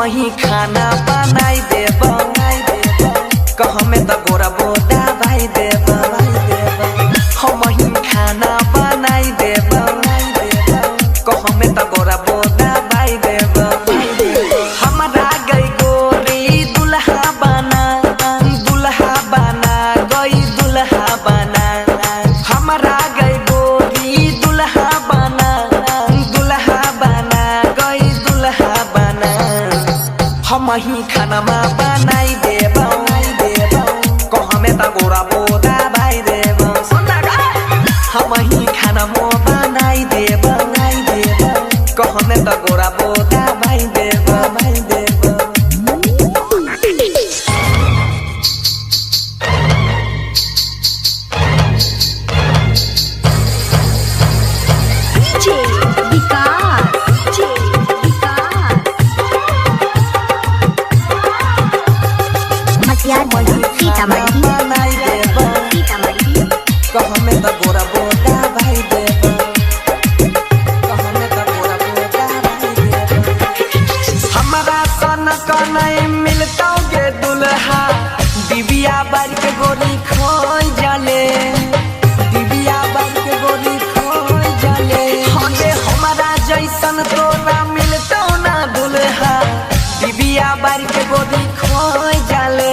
ही खाना बनाई देब कहमे त गोरा बोदा भाई देब हम ही खाना बनाई देब कहमे त गोरा बोदा भाई देब हमरा गई गोरी दुल्हा बना गई दुल्हा बना हमरा गई गोरी दुल्हा बना गई दुल्हा बना हम ही खाना बनाई देब कहमे त गोरा बोदा भाई देब हम ही खाना बनाई देब कहमे त गोरा बोदा भाई देब कहमे त गोरा बोदा भाई देब कहमे त गोरा बोदा भाई देब हमरा सन कनै मिलतौ गे दुल्हा दिबिया बार के गोरी खोई जाले दिबिया बार के गोरी खोई जाले हमे हमरा जैसन तोरा मिलतौ ना दुल्हा दिबिया बार के गोरी खोई जाले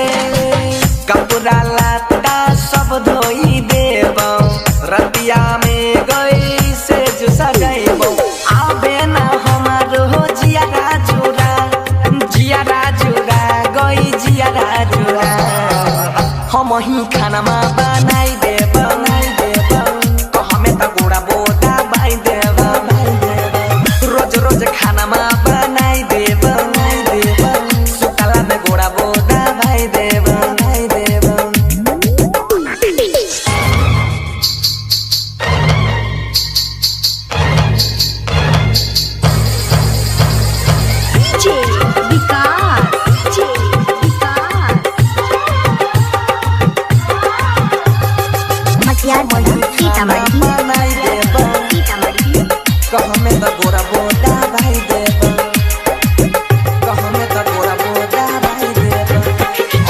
कपड़ा लत्ता सब धोई देब रतिया में गई से जो सजैब आबे ना हमारो जियारा जुरा गई जियारा जुरा हम ही खाना बनाई देब कहमे त गोरा बोदा भाई देब रोज रोज खाना बनाई देब सुतला में गोरा बोदा भाई देब कहमे त गोरा बोदा भाई देब कहमे त गोरा बोदा भाई देब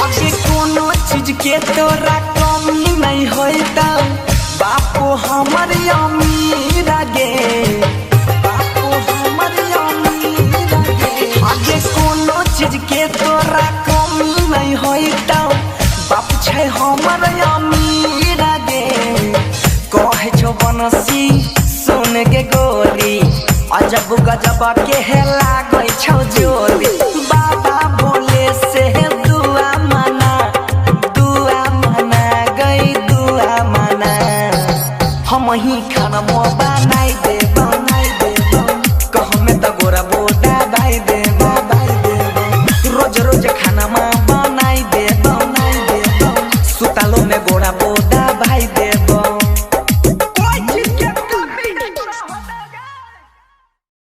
अगे कोनो चीज के तोरा कमी नहीं होता बापू हमर अमीर गे बापू हमर अमीर गे अगे कोनो चीज के तोरा कमी नहीं होता बापू छै हमर अमीर गे कहे छो बनसी सुन के गोरी अजब गजब के लागै छौ जोरी।